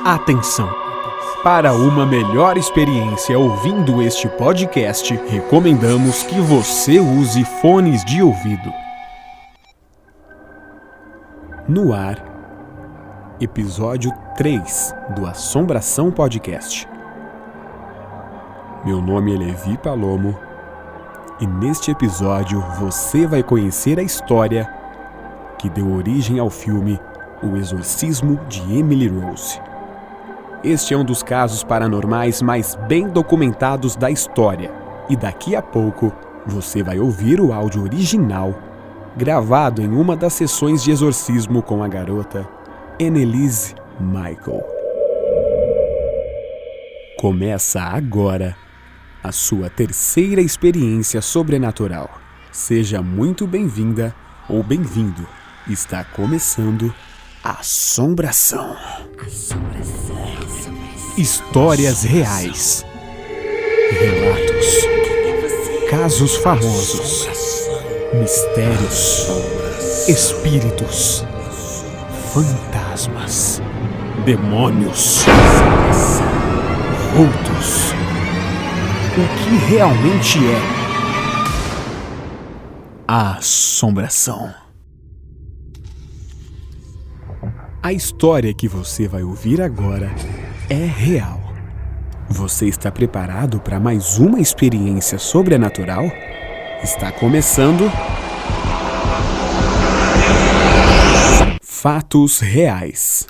Atenção! Para uma melhor experiência ouvindo este podcast, recomendamos que você use fones de ouvido. No ar, episódio 3 do Assombração Podcast. Meu nome é Levi Palomo e neste episódio você vai conhecer a história que deu origem ao filme O Exorcismo de Emily Rose. Este é um dos casos paranormais mais bem documentados da história e daqui a pouco você vai ouvir o áudio original gravado em uma das sessões de exorcismo com a garota Anneliese Michael. Começa agora a sua terceira experiência sobrenatural. Seja muito bem-vinda ou bem-vindo. Está começando Assombração. Histórias reais. Relatos. Casos famosos. Mistérios. Espíritos. Fantasmas. Demônios. Vultos. O que realmente é a assombração? A história que você vai ouvir agora é real. Você está preparado para mais uma experiência sobrenatural? Está começando Fatos Reais.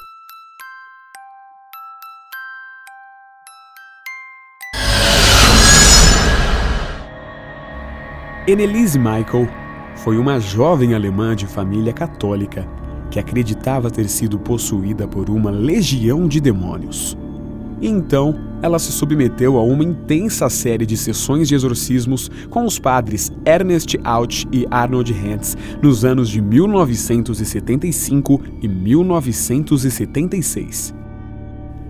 Anneliese Michael foi uma jovem alemã de família católica que acreditava ter sido possuída por uma legião de demônios. Então, ela se submeteu a uma intensa série de sessões de exorcismos com os padres Ernest Out e Arnold Hentz nos anos de 1975 e 1976.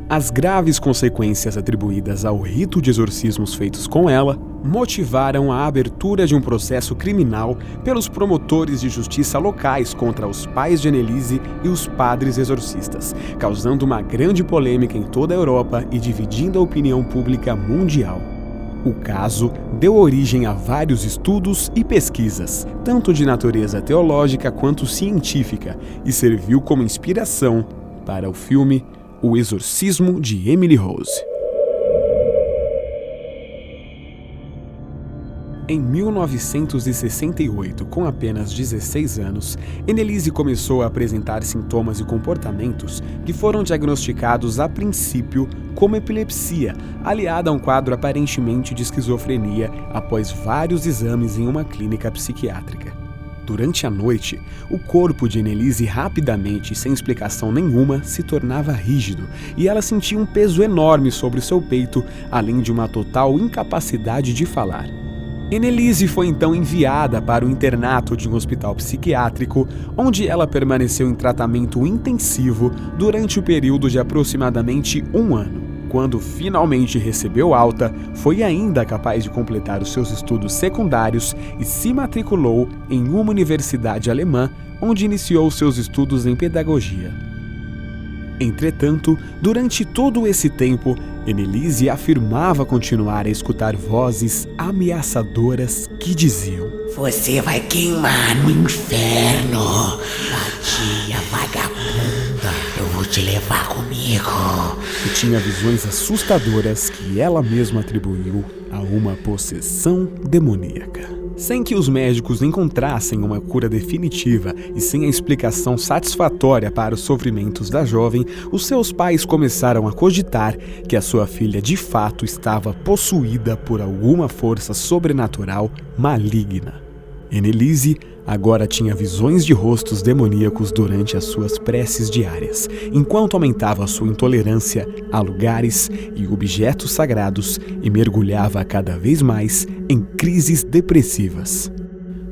As graves consequências atribuídas ao rito de exorcismos feitos com ela motivaram a abertura de um processo criminal pelos promotores de justiça locais contra os pais de Anneliese e os padres exorcistas, causando uma grande polêmica em toda a Europa e dividindo a opinião pública mundial. O caso deu origem a vários estudos e pesquisas, tanto de natureza teológica quanto científica, e serviu como inspiração para o filme O Exorcismo de Emily Rose. Em 1968, com apenas 16 anos, Anneliese começou a apresentar sintomas e comportamentos que foram diagnosticados a princípio como epilepsia, aliada a um quadro aparentemente de esquizofrenia após vários exames em uma clínica psiquiátrica. Durante a noite, o corpo de Anneliese rapidamente, sem explicação nenhuma, se tornava rígido e ela sentia um peso enorme sobre seu peito, além de uma total incapacidade de falar. Anneliese foi então enviada para o internato de um hospital psiquiátrico, onde ela permaneceu em tratamento intensivo durante o período de aproximadamente um ano. Quando finalmente recebeu alta, foi ainda capaz de completar os seus estudos secundários e se matriculou em uma universidade alemã, onde iniciou seus estudos em pedagogia. Entretanto, durante todo esse tempo, Anneliese afirmava continuar a escutar vozes ameaçadoras que diziam: "Você vai queimar no inferno, vadia vagabunda, eu vou te levar comigo." E tinha visões assustadoras que ela mesma atribuiu a uma possessão demoníaca. Sem que os médicos encontrassem uma cura definitiva e sem a explicação satisfatória para os sofrimentos da jovem, os seus pais começaram a cogitar que a sua filha de fato estava possuída por alguma força sobrenatural maligna. Anneliese agora tinha visões de rostos demoníacos durante as suas preces diárias, enquanto aumentava a sua intolerância a lugares e objetos sagrados e mergulhava cada vez mais em crises depressivas.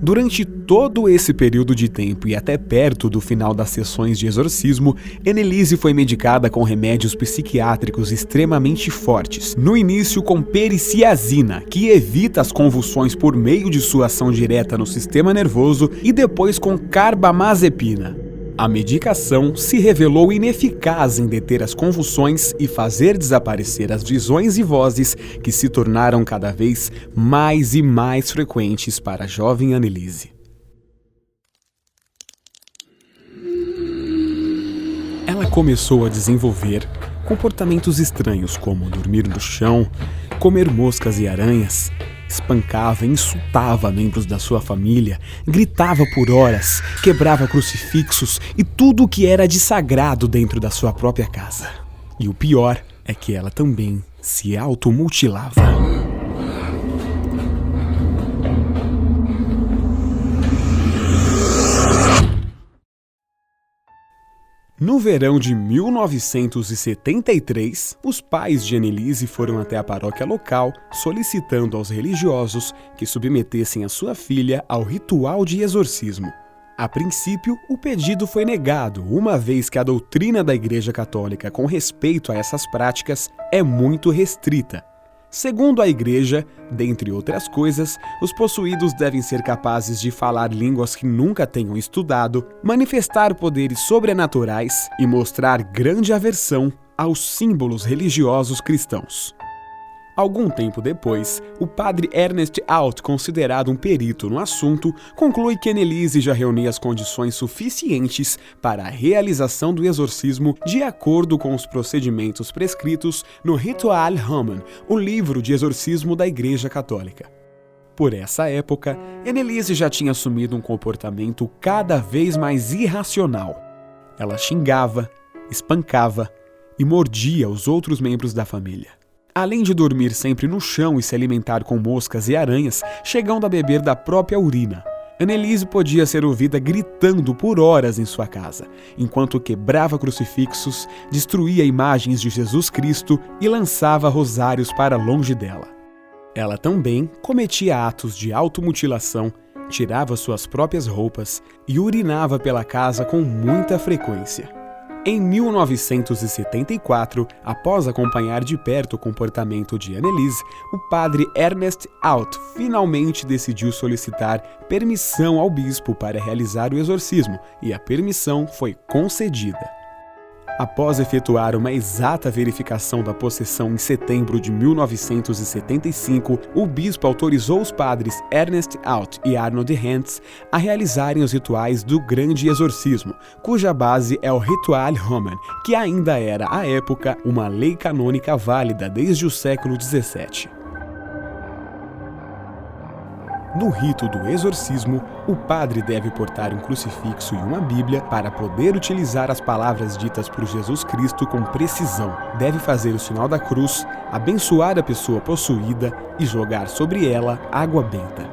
Durante todo esse período de tempo e até perto do final das sessões de exorcismo, Anneliese foi medicada com remédios psiquiátricos extremamente fortes. No início com periciazina, que evita as convulsões por meio de sua ação direta no sistema nervoso, e depois com carbamazepina. A medicação se revelou ineficaz em deter as convulsões e fazer desaparecer as visões e vozes que se tornaram cada vez mais e mais frequentes para a jovem Anneliese. Ela começou a desenvolver comportamentos estranhos, como dormir no chão, comer moscas e aranhas, espancava e insultava membros da sua família, gritava por horas, quebrava crucifixos e tudo o que era de sagrado dentro da sua própria casa. E o pior é que ela também se automutilava. No verão de 1973, os pais de Anneliese foram até a paróquia local solicitando aos religiosos que submetessem a sua filha ao ritual de exorcismo. A princípio, o pedido foi negado, uma vez que a doutrina da Igreja Católica com respeito a essas práticas é muito restrita. Segundo a Igreja, dentre outras coisas, os possuídos devem ser capazes de falar línguas que nunca tenham estudado, manifestar poderes sobrenaturais e mostrar grande aversão aos símbolos religiosos cristãos. Algum tempo depois, o padre Ernest Alt, considerado um perito no assunto, conclui que Anneliese já reunia as condições suficientes para a realização do exorcismo de acordo com os procedimentos prescritos no Ritual Roman, o livro de exorcismo da Igreja Católica. Por essa época, Anneliese já tinha assumido um comportamento cada vez mais irracional. Ela xingava, espancava e mordia os outros membros da família. Além de dormir sempre no chão e se alimentar com moscas e aranhas, chegando a beber da própria urina. Anneliese podia ser ouvida gritando por horas em sua casa, enquanto quebrava crucifixos, destruía imagens de Jesus Cristo e lançava rosários para longe dela. Ela também cometia atos de automutilação, tirava suas próprias roupas e urinava pela casa com muita frequência. Em 1974, após acompanhar de perto o comportamento de Anneliese, o padre Ernest Alt finalmente decidiu solicitar permissão ao bispo para realizar o exorcismo, e a permissão foi concedida. Após efetuar uma exata verificação da possessão em setembro de 1975, o bispo autorizou os padres Ernest Alt e Arnold Hentz a realizarem os rituais do Grande Exorcismo, cuja base é o Ritual Roman, que ainda era, à época, uma lei canônica válida desde o século XVII. No rito do exorcismo, o padre deve portar um crucifixo e uma Bíblia para poder utilizar as palavras ditas por Jesus Cristo com precisão. Deve fazer o sinal da cruz, abençoar a pessoa possuída e jogar sobre ela água benta.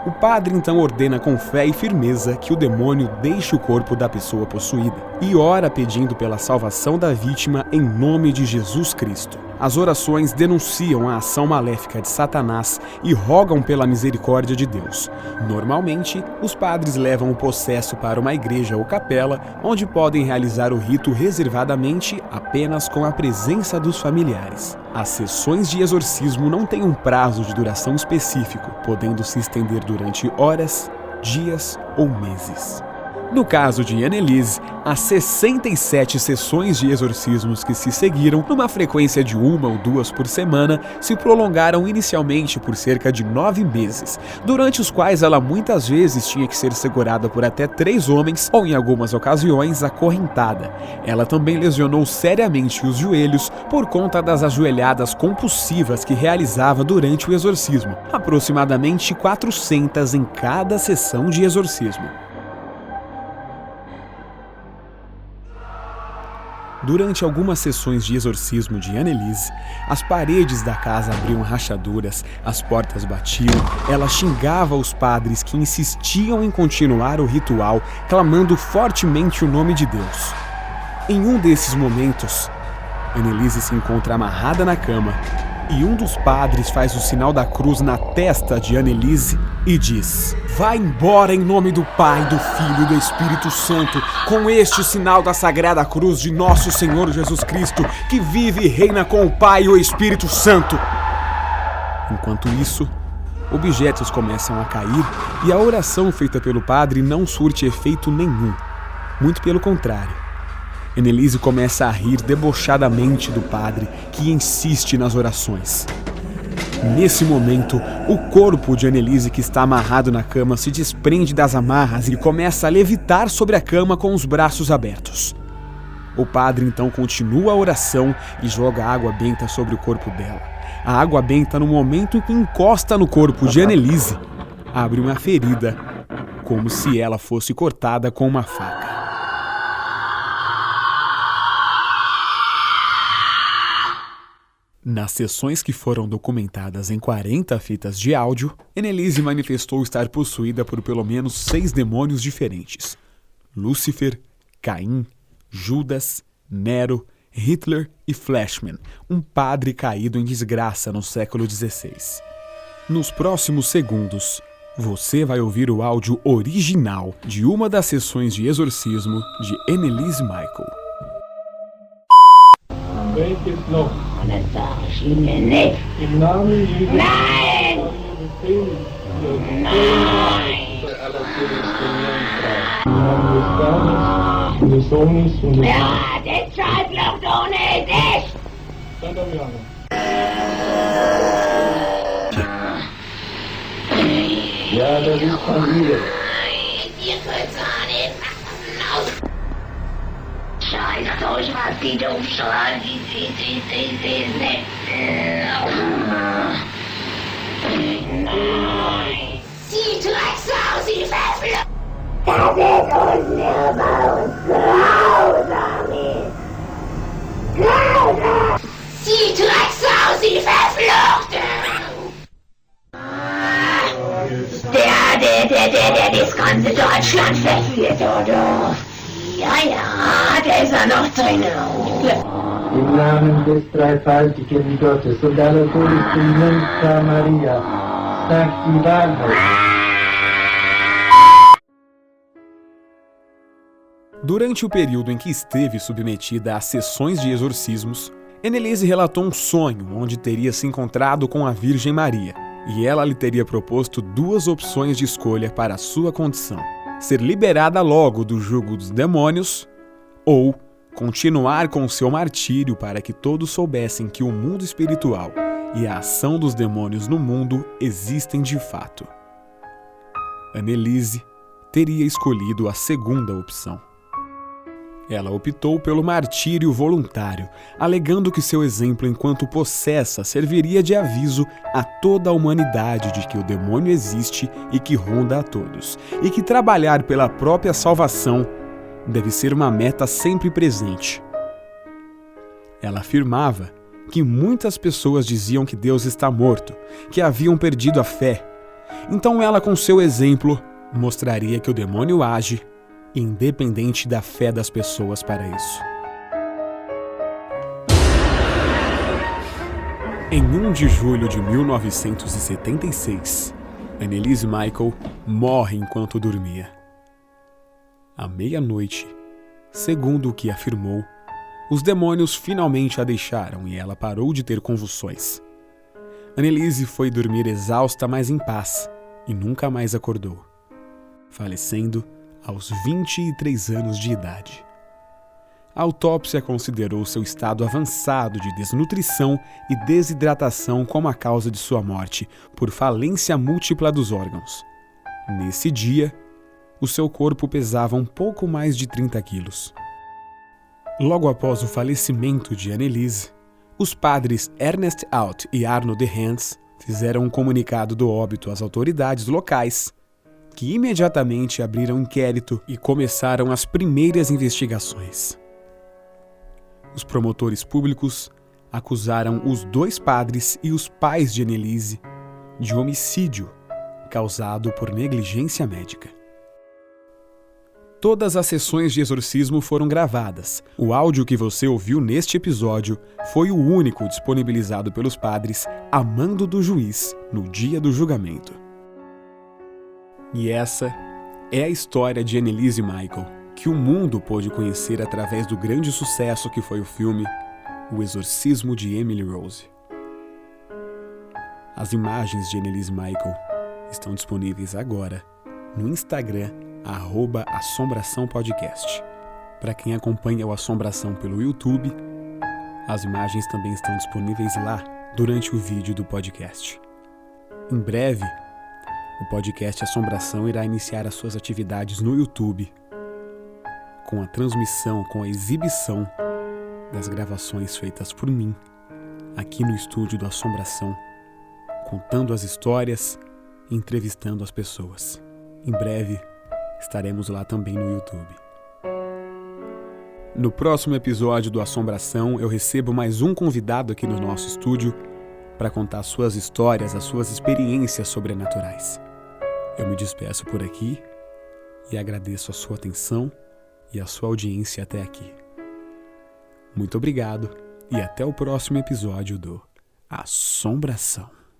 O padre então ordena com fé e firmeza que o demônio deixe o corpo da pessoa possuída e ora pedindo pela salvação da vítima em nome de Jesus Cristo. As orações denunciam a ação maléfica de Satanás e rogam pela misericórdia de Deus. Normalmente, os padres levam o possesso para uma igreja ou capela, onde podem realizar o rito reservadamente apenas com a presença dos familiares. As sessões de exorcismo não têm um prazo de duração específico, podendo se estender durante horas, dias ou meses. No caso de Anneliese, as 67 sessões de exorcismos que se seguiram, numa frequência de 1 ou 2 por semana, se prolongaram inicialmente por cerca de 9 meses, durante os quais ela muitas vezes tinha que ser segurada por até 3 homens ou, em algumas ocasiões, acorrentada. Ela também lesionou seriamente os joelhos por conta das ajoelhadas compulsivas que realizava durante o exorcismo, aproximadamente 400 em cada sessão de exorcismo. Durante algumas sessões de exorcismo de Anneliese, as paredes da casa abriam rachaduras, as portas batiam, ela xingava os padres que insistiam em continuar o ritual, clamando fortemente o nome de Deus. Em um desses momentos, Anneliese se encontra amarrada na cama e um dos padres faz o sinal da cruz na testa de Anneliese e diz: "Vá embora em nome do Pai, do Filho e do Espírito Santo, com este sinal da Sagrada Cruz de nosso Senhor Jesus Cristo, que vive e reina com o Pai e o Espírito Santo." Enquanto isso, objetos começam a cair e a oração feita pelo padre não surte efeito nenhum. Muito pelo contrário. Annelise começa a rir debochadamente do padre, que insiste nas orações. Nesse momento, o corpo de Annelise, que está amarrado na cama, se desprende das amarras e começa a levitar sobre a cama com os braços abertos. O padre então continua a oração e joga água benta sobre o corpo dela. A água benta, no momento em que encosta no corpo de Annelise, abre uma ferida, como se ela fosse cortada com uma faca. Nas sessões que foram documentadas em 40 fitas de áudio, Annelise manifestou estar possuída por pelo menos 6 demônios diferentes: Lúcifer, Caim, Judas, Nero, Hitler e Flashman, um padre caído em desgraça no século XVI. Nos próximos segundos, você vai ouvir o áudio original de uma das sessões de exorcismo de Annelise Michael. Im Namen Jesu. Nein! Und des Sohnes und des Ja, das Scheißloch ohne dich! Santa Miranda. Ja, das ist von mir. Ihr könnt's auch nicht machen. Scheiß durch, was die doof schreien. Nein! Sie Drecksau, sie Verflucht! Das ist unnehmbar und grausam ist. Grausam! Sie Drecksau, sie Verflucht! Der das ganze Deutschland verführt, oder? Ja, der ist ja noch drin. Im Namen des dreifaltigen Gottes und aller Todesgemeinde Maria, sagt die Wahrheit. Durante o período em que esteve submetida a sessões de exorcismos, Annelise relatou um sonho onde teria se encontrado com a Virgem Maria, e ela lhe teria proposto 2 opções de escolha para a sua condição: ser liberada logo do jugo dos demônios ou continuar com seu martírio para que todos soubessem que o mundo espiritual e a ação dos demônios no mundo existem de fato. Annelise teria escolhido a segunda opção. Ela optou pelo martírio voluntário, alegando que seu exemplo enquanto possessa serviria de aviso a toda a humanidade de que o demônio existe e que ronda a todos, e que trabalhar pela própria salvação deve ser uma meta sempre presente. Ela afirmava que muitas pessoas diziam que Deus está morto, que haviam perdido a fé. Então ela, com seu exemplo, mostraria que o demônio age, independente da fé das pessoas para isso. Em 1 de julho de 1976, Annelise Michael morre enquanto dormia. À meia-noite, segundo o que afirmou, os demônios finalmente a deixaram e ela parou de ter convulsões. Annelise foi dormir exausta, mas em paz, e nunca mais acordou, falecendo aos 23 anos de idade. A autópsia considerou seu estado avançado de desnutrição e desidratação como a causa de sua morte por falência múltipla dos órgãos. Nesse dia, o seu corpo pesava um pouco mais de 30 quilos. Logo após o falecimento de Annelise, os padres Ernest Alt e Arno de Hens fizeram um comunicado do óbito às autoridades locais, que imediatamente abriram inquérito e começaram as primeiras investigações. Os promotores públicos acusaram os 2 padres e os pais de Annelise de homicídio causado por negligência médica. Todas as sessões de exorcismo foram gravadas. O áudio que você ouviu neste episódio foi o único disponibilizado pelos padres a mando do juiz no dia do julgamento. E essa é a história de Annelise Michael, que o mundo pôde conhecer através do grande sucesso que foi o filme O Exorcismo de Emily Rose. As imagens de Annelise Michael estão disponíveis agora no Instagram @assombraçãopodcast. Para quem acompanha o Assombração pelo YouTube, as imagens também estão disponíveis lá durante o vídeo do podcast. Em breve, o podcast Assombração irá iniciar as suas atividades no YouTube, com a transmissão, com a exibição das gravações feitas por mim, aqui no estúdio do Assombração, contando as histórias e entrevistando as pessoas. Em breve, estaremos lá também no YouTube. No próximo episódio do Assombração, eu recebo mais um convidado aqui no nosso estúdio para contar suas histórias, as suas experiências sobrenaturais. Eu me despeço por aqui e agradeço a sua atenção e a sua audiência até aqui. Muito obrigado e até o próximo episódio do Assombração.